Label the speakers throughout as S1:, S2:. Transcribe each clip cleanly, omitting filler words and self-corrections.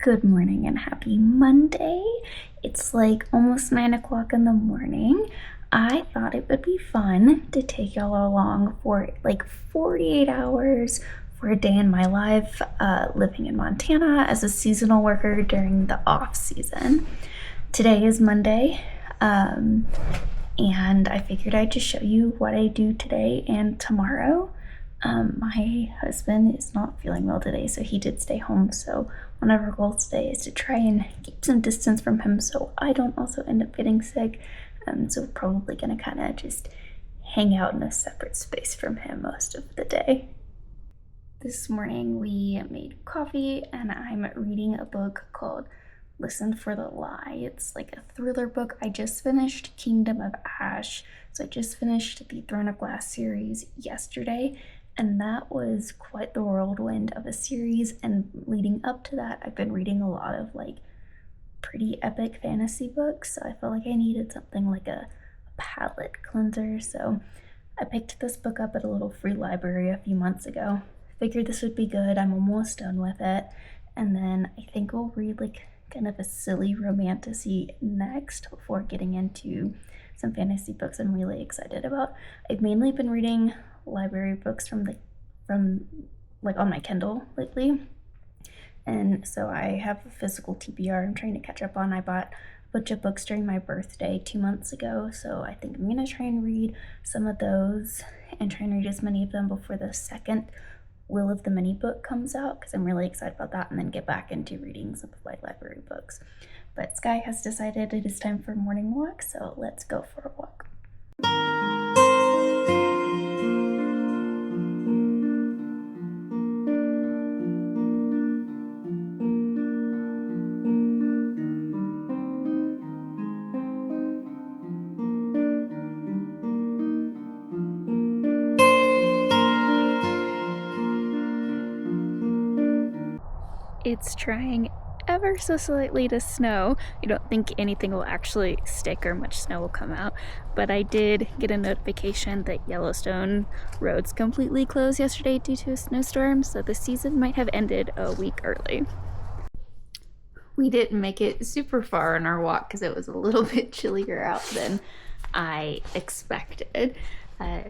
S1: Good morning and happy Monday. It's like almost 9 o'clock in the morning. I thought it would be fun to take y'all along for like 48 hours for a day in my life living in Montana as a seasonal worker during the off season. Today is Monday, and I figured I'd just show you what I do today and tomorrow. My husband is not feeling well today, so he did stay home. So one of our goals today is to try and keep some distance from him so I don't also end up getting sick. So we're probably gonna kind of just hang out in a separate space from him most of the day. This morning we made coffee and I'm reading a book called Listen for the Lie. It's like a thriller book. I just finished Kingdom of Ash. So I just finished the Throne of Glass series yesterday, and that was quite the whirlwind of a series. And leading up to that, I've been reading a lot of like pretty epic fantasy books, so I felt like I needed something like a palate cleanser. So I picked this book up at a little free library a few months ago. Figured this would be good. I'm almost done with it, and then I think we'll read like kind of a silly romantasy next before getting into some fantasy books I'm really excited about. I've mainly been reading library books from like on my Kindle lately, and so I have a physical TBR I'm trying to catch up on. I bought a bunch of books during my birthday 2 months ago, so I think I'm gonna try and read some of those and try and read as many of them before the second Will of the Mini book comes out, because I'm really excited about that, and then get back into reading some of my library books. But Sky has decided it is time for a morning walk, so let's go for a walk. It's trying ever so slightly to snow. I don't think anything will actually stick or much snow will come out, but I did get a notification that Yellowstone roads completely closed yesterday due to a snowstorm, so the season might have ended a week early. We didn't make it super far on our walk because it was a little bit chillier out than I expected.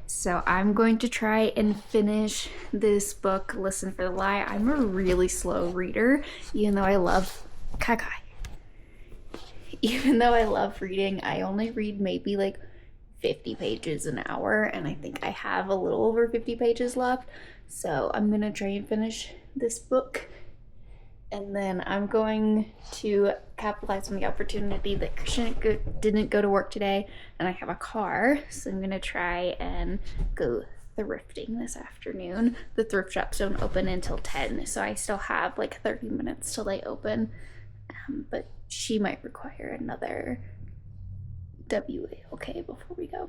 S1: So I'm going to try and finish this book, Listen for the Lie. I'm a really slow reader, even though I love reading. I only read maybe like 50 pages an hour, and I think I have a little over 50 pages left. So I'm gonna try and finish this book, and then I'm going to capitalize on the opportunity that Christian didn't go to work today, and I have a car, so I'm gonna try and go thrifting this afternoon. The thrift shops don't open until 10, so I still have like 30 minutes till they open, but she might require another WALK before we go.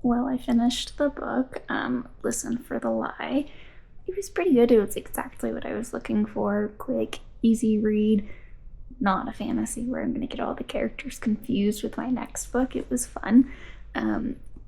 S1: Well, I finished the book, Listen for the Lie. It was pretty good. It was exactly what I was looking for. Quick, easy read, not a fantasy where I'm going to get all the characters confused with my next book. It was fun.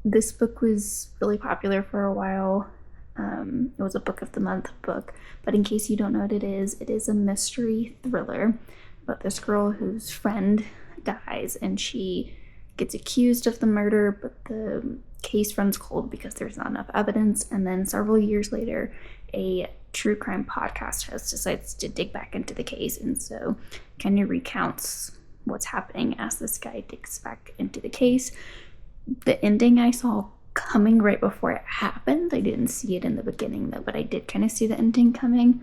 S1: This book was really popular for a while. It was a book of the month book, but in case you don't know what it is a mystery thriller about this girl whose friend dies, and she gets accused of the murder, but the case runs cold because there's not enough evidence. And then several years later, a true crime podcast host decides to dig back into the case, and so kind of recounts what's happening as this guy digs back into the case. The ending I saw coming right before it happened. I didn't see it in the beginning though, but I did kind of see the ending coming.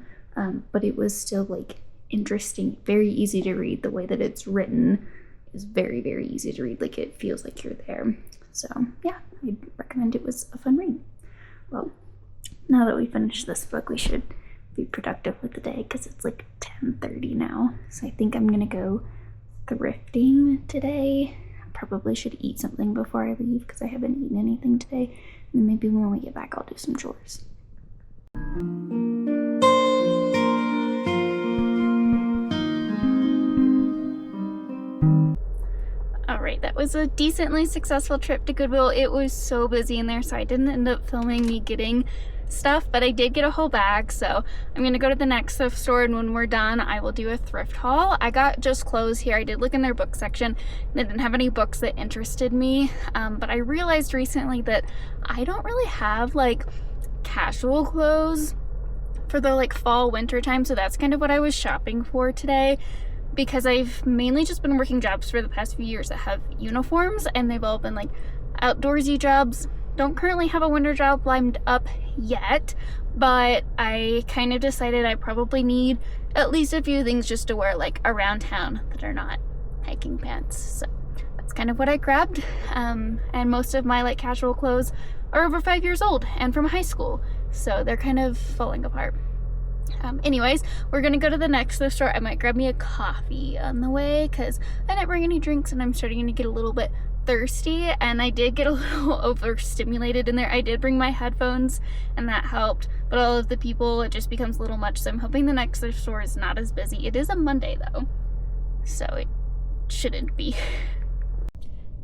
S1: But it was still like interesting, very easy to read. The way that it's written is very, very easy to read. Like it feels like you're there. So yeah, I'd recommend. It was a fun read. Well, now that we finished this book, we should be productive with the day because it's like 10:30 now. So I think I'm gonna go thrifting today. I probably should eat something before I leave because I haven't eaten anything today. And maybe when we get back, I'll do some chores. Alright, that was a decently successful trip to Goodwill. It was so busy in there, so I didn't end up filming me getting stuff, but I did get a whole bag, so I'm gonna go to the next thrift store, and when we're done, I will do a thrift haul. I got just clothes here. I did look in their book section. They didn't have any books that interested me, but I realized recently that I don't really have like casual clothes for the like fall winter time, so that's kind of what I was shopping for today, because I've mainly just been working jobs for the past few years that have uniforms, and they've all been like outdoorsy jobs. Don't currently have a winter job lined up yet, but I kind of decided I probably need at least a few things just to wear like around town that are not hiking pants. So that's kind of what I grabbed. And most of my like casual clothes are over 5 years old and from high school, so they're kind of falling apart. Anyways, we're gonna go to the next thrift store. I might grab me a coffee on the way because I didn't bring any drinks and I'm starting to get a little bit thirsty, and I did get a little overstimulated in there. I did bring my headphones and that helped, but all of the people, it just becomes a little much, so I'm hoping the next thrift store is not as busy. It is a Monday though, so it shouldn't be.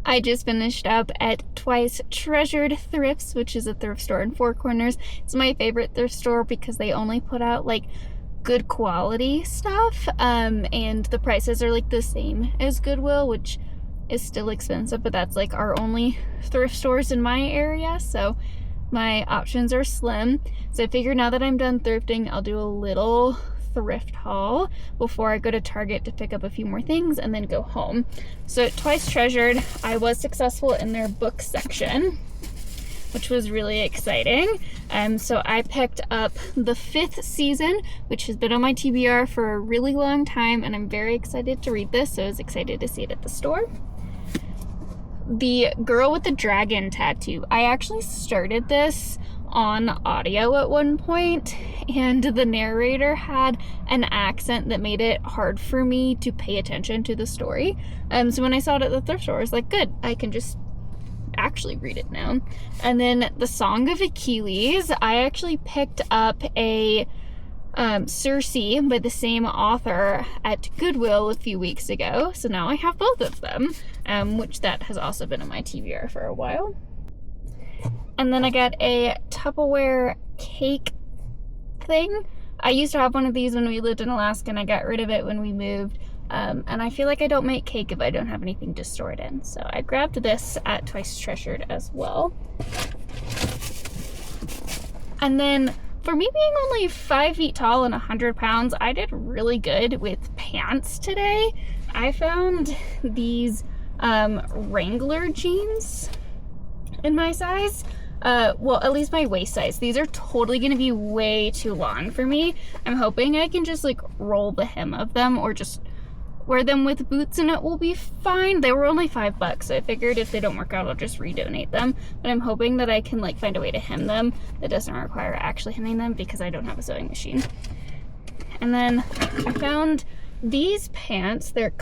S1: I just finished up at Twice Treasured Thrifts, which is a thrift store in Four Corners. It's my favorite thrift store because they only put out like good quality stuff, and the prices are like the same as Goodwill, which is still expensive, but that's like our only thrift stores in my area, so my options are slim. So I figured now that I'm done thrifting, I'll do a little thrift haul before I go to Target to pick up a few more things and then go home. So at Twice Treasured, I was successful in their book section, which was really exciting. So I picked up the 5th season, which has been on my TBR for a really long time, and I'm very excited to read this, so I was excited to see it at the store. The Girl with the Dragon Tattoo. I actually started this on audio at one point, and the narrator had an accent that made it hard for me to pay attention to the story. So when I saw it at the thrift store, I was like, good, I can just actually read it now. And then The Song of Achilles, I actually picked up a Circe by the same author at Goodwill a few weeks ago, so now I have both of them, which that has also been on my TBR for a while. And then I got a Tupperware cake thing. I used to have one of these when we lived in Alaska, and I got rid of it when we moved, and I feel like I don't make cake if I don't have anything to store it in, so I grabbed this at Twice Treasured as well. And then for me being only 5 feet tall and 100 pounds, I did really good with pants today. I found these Wrangler jeans in my size. Well, at least my waist size. These are totally gonna be way too long for me. I'm hoping I can just like roll the hem of them or just wear them with boots and it will be fine. They were only $5, so I figured if they don't work out, I'll just redonate them. But I'm hoping that I can like find a way to hem them that doesn't require actually hemming them because I don't have a sewing machine. And then I found these pants. They're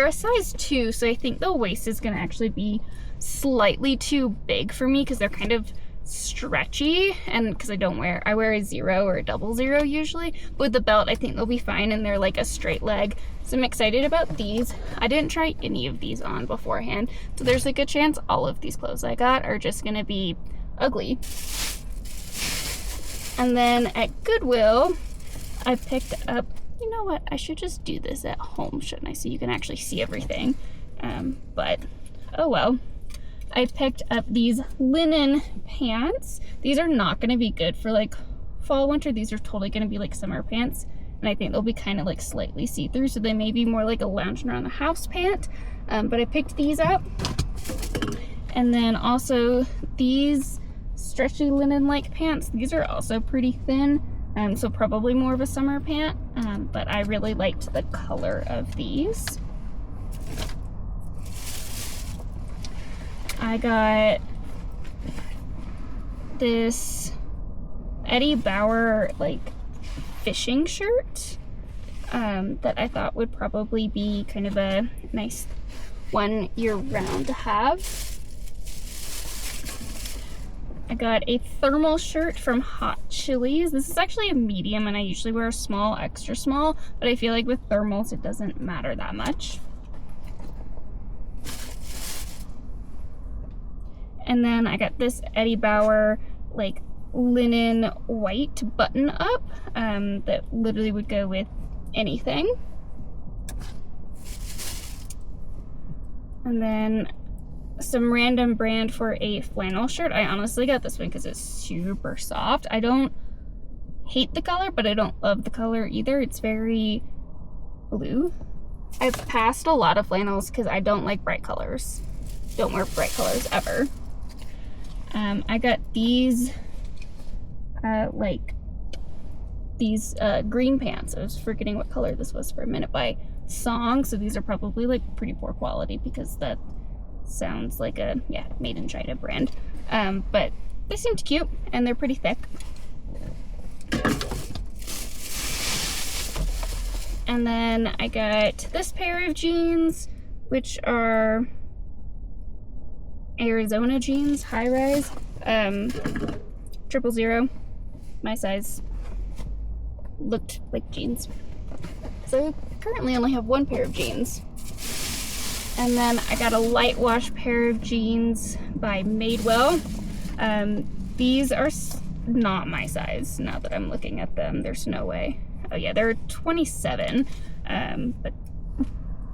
S1: a size 2, so I think the waist is gonna actually be slightly too big for me because they're kind of stretchy, and because I wear a 0 or a 00 usually, but with the belt I think they'll be fine, and they're like a straight leg, so I'm excited about these. I didn't try any of these on beforehand, so there's a good chance all of these clothes I got are just gonna be ugly. And then at Goodwill I picked up, you know what, I should just do this at home, shouldn't I, so you can actually see everything, but oh well. I picked up these linen pants. These are not going to be good for like fall, winter. These are totally going to be like summer pants, and I think they'll be kind of like slightly see-through, so they may be more like a lounging around the house pant, but I picked these up. And then also these stretchy linen like pants. These are also pretty thin, so probably more of a summer pant, but I really liked the color of these. I got this Eddie Bauer like fishing shirt that I thought would probably be kind of a nice one year-round to have. I got a thermal shirt from Hot Chilies. This is actually a medium, and I usually wear a small, extra small, but I feel like with thermals it doesn't matter that much.
S2: And then I got this Eddie Bauer like linen white button up that literally would go with anything. And then some random brand for a flannel shirt. I honestly got this one because it's super soft. I don't hate the color, but I don't love the color either. It's very blue. I've passed a lot of flannels because I don't like bright colors. Don't wear bright colors ever. I got these green pants. I was forgetting what color this was for a minute, by Song. So these are probably like pretty poor quality because that sounds like a made in China brand. But they seemed cute and they're pretty thick. And then I got this pair of jeans, which are Arizona jeans, high rise, 000, my size. Looked like jeans. So I currently only have one pair of jeans. And then I got a light wash pair of jeans by Madewell. These are not my size now that I'm looking at them. There's no way. Oh yeah, they're 27, but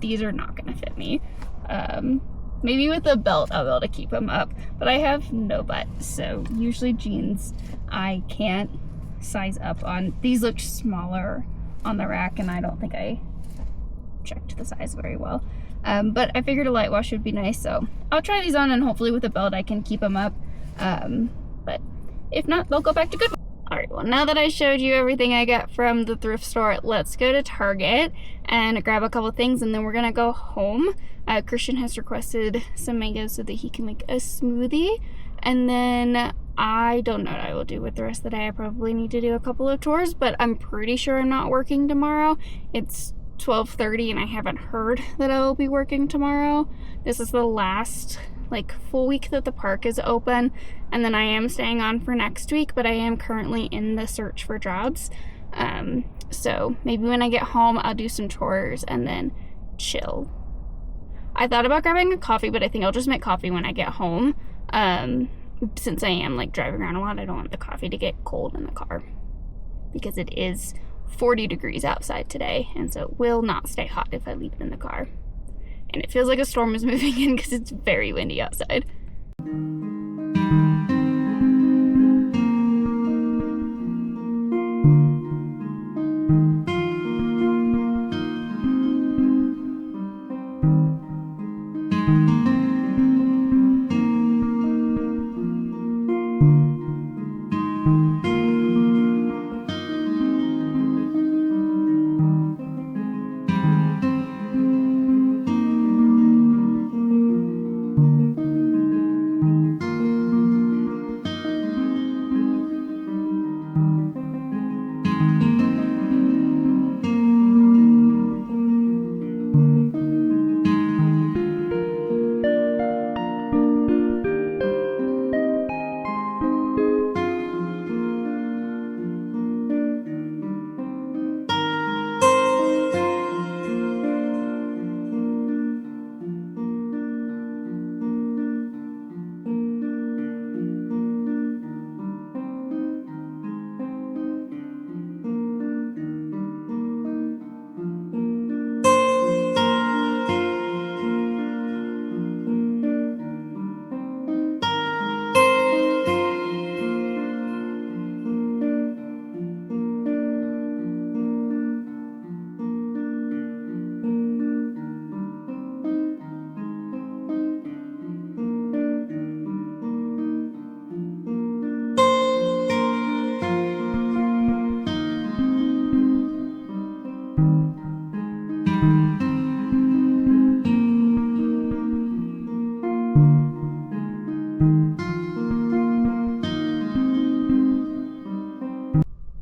S2: these are not gonna fit me. Maybe with a belt I'll be able to keep them up, but I have no butt, so usually jeans I can't size up on. These look smaller on the rack and I don't think I checked the size very well. But I figured a light wash would be nice, so I'll try these on and hopefully with a belt I can keep them up. But if not, they'll go back to Goodwill. Alright, well now that I showed you everything I got from the thrift store, let's go to Target and grab a couple things and then we're gonna go home. Christian has requested some mangoes so that he can make a smoothie, and then I don't know what I will do with the rest of the day. I probably need to do a couple of tours, but I'm pretty sure I'm not working tomorrow. It's 12:30 and I haven't heard that I will be working tomorrow. This is the last full week that the park is open, and then I am staying on for next week, but I am currently in the search for jobs. So maybe when I get home I'll do some chores and then chill. I thought about grabbing a coffee, but I think I'll just make coffee when I get home. Since I am driving around a lot, I don't want the coffee to get cold in the car because it is 40 degrees outside today, and so it will not stay hot if I leave it in the car. And it feels like a storm is moving in because it's very windy outside.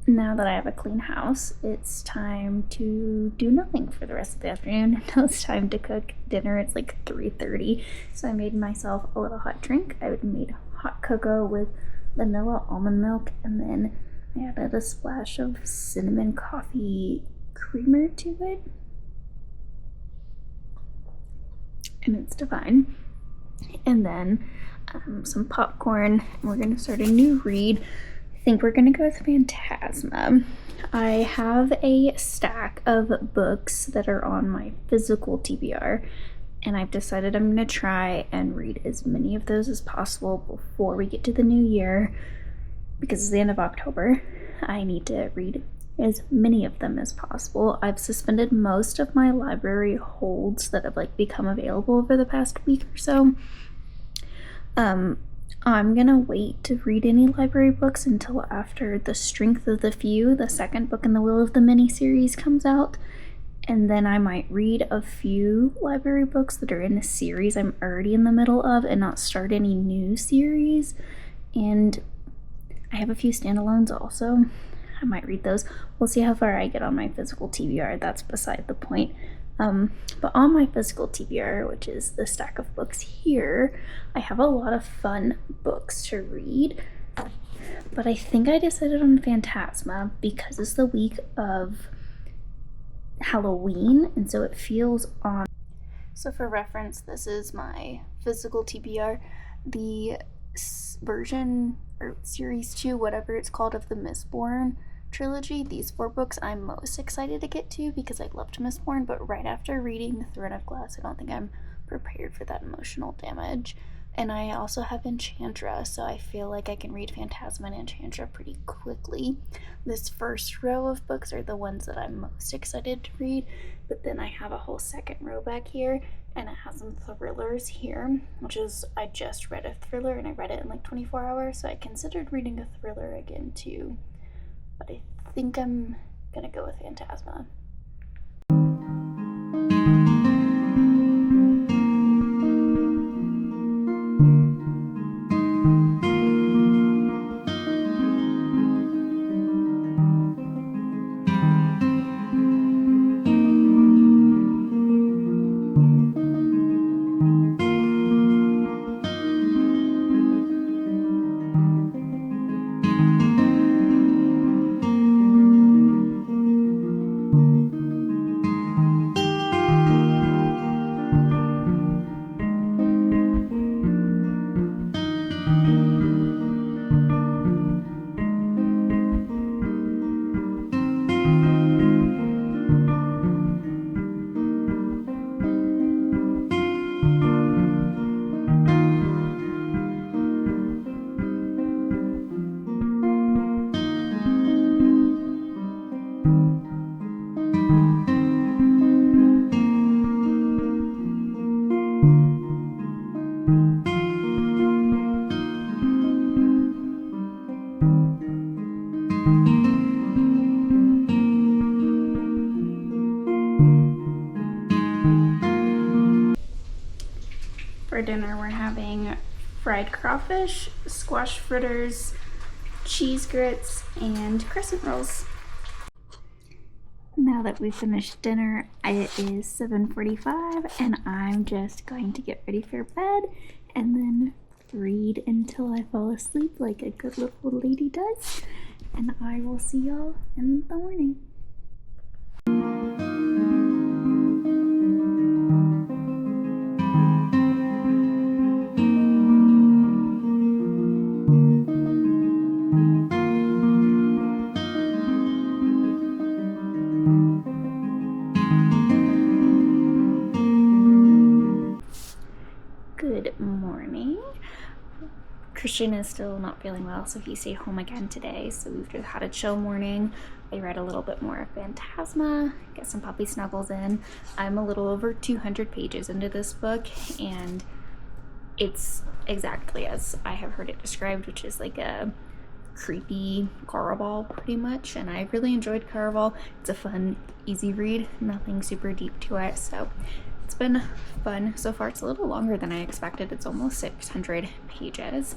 S2: Now that I have a clean house, it's time to do nothing for the rest of the afternoon until it's time to cook dinner. It's 3:30, so I made myself a little hot drink. I made hot cocoa with vanilla almond milk, and then I added a splash of cinnamon coffee creamer to it, and it's divine. And then
S1: some popcorn, and we're gonna start a new read. I think we're gonna go with Phantasma. I have a stack of books that are on my physical TBR, and I've decided I'm gonna try and read as many of those as possible before we get to the new year, because it's the end of October. I need to read as many of them as possible. I've suspended most of my library holds that have become available over the past week or so. I'm gonna wait to read any library books until after The Strength of the Few, the second book in the Will of the Many series, comes out. And then I might read a few library books that are in a series I'm already in the middle of and not start any new series. And I have a few standalones also. I might read those. We'll see how far I get on my physical TBR. That's beside the point. But on my physical TBR, which is the stack of books here, I have a lot of fun books to read. But I think I decided on Phantasma because it's the week of Halloween, and so it feels on. So for reference, this is my physical TBR. The version, or series 2, whatever it's called, of the Mistborn trilogy, these 4 books I'm most excited to get to because I loved Mistborn, but right after reading The Throne of Glass, I don't think I'm prepared for that emotional damage. And I also have Enchantra, so I feel like I can read Phantasma and Enchantra pretty quickly. This first row of books are the ones that I'm most excited to read, but then I have a whole second row back here, and it has some thrillers here, which is, I just read a thriller and I read it in 24 hours, so I considered reading a thriller again too. But I think I'm gonna go with Phantasma. For dinner, we're having fried crawfish, squash fritters, cheese grits, and crescent rolls. Now that we've finished dinner, it is 7:45, and I'm just going to get ready for bed and then read until I fall asleep like a good little lady does. And I will see y'all in the morning. Good morning. Christian is still not feeling well, so he stayed home again today. So we've just had a chill morning. I read a little bit more of Phantasma, get some puppy snuggles in. I'm a little over 200 pages into this book, and it's exactly as I have heard it described, which is like a creepy Caraval pretty much, and I really enjoyed Caraval. It's a fun, easy read, nothing super deep to it, so it's been fun so far. It's a little longer than I expected. It's almost 600 pages.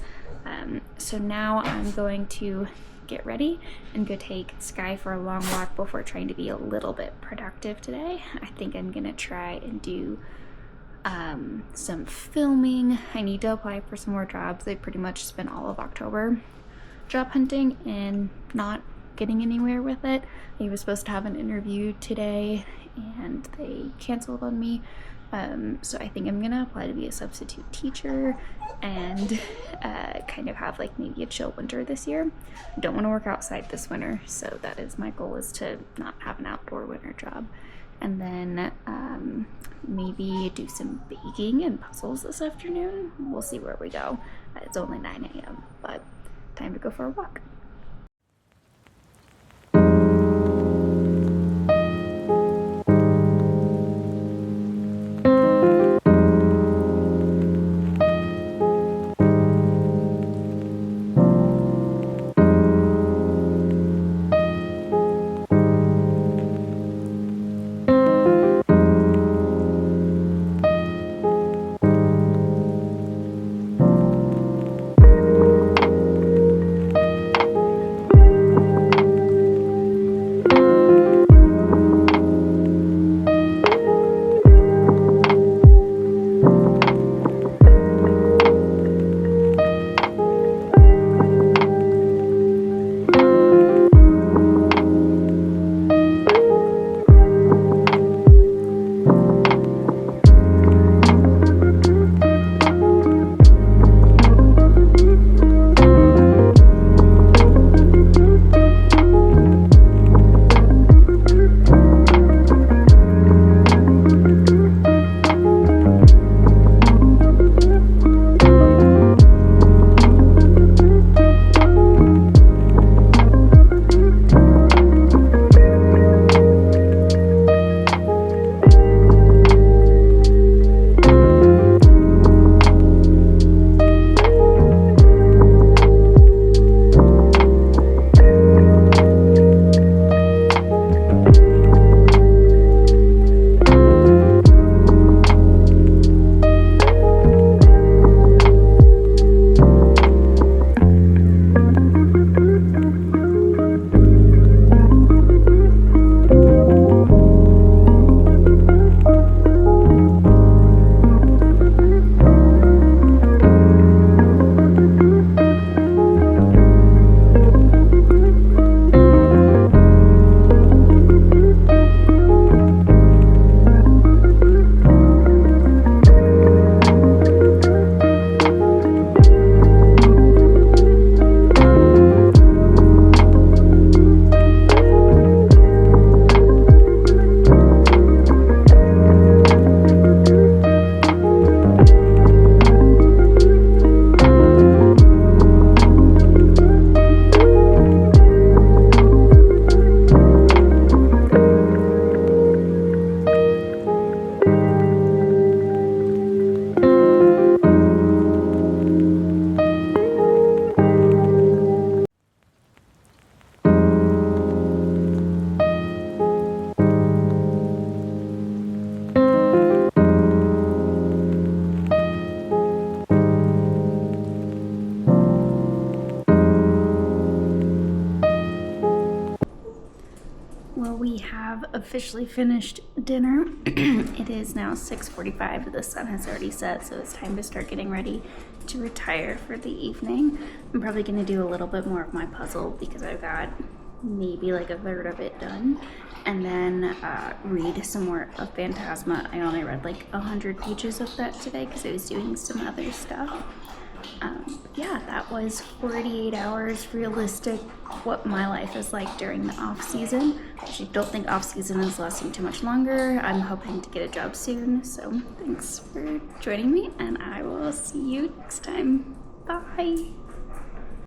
S1: So now I'm going to get ready and go take Sky for a long walk before trying to be a little bit productive today. I think I'm gonna try and do some filming. I need to apply for some more jobs. I pretty much spent all of October job hunting and not getting anywhere with it. I was supposed to have an interview today and they canceled on me. So I think I'm gonna apply to be a substitute teacher and kind of have like maybe a chill winter this year. I don't want to work outside this winter, so that is my goal, is to not have an outdoor winter job. And then maybe do some baking and puzzles this afternoon. We'll see where we go. It's only 9 a.m., but time to go for a walk. Well, we have officially finished dinner. It is now 6:45. The sun has already set, so it's time to start getting ready to retire for the evening. I'm probably going to do a little bit more of my puzzle because I've got maybe like a third of it done, and then read some more of Phantasma. I only read like 100 pages of that today because I was doing some other stuff. Yeah, that was 48 hours realistic, what my life is like during the off season. I actually don't think off season is lasting too much longer. I'm hoping to get a job soon, so thanks for joining me, and I will see you next time. Bye.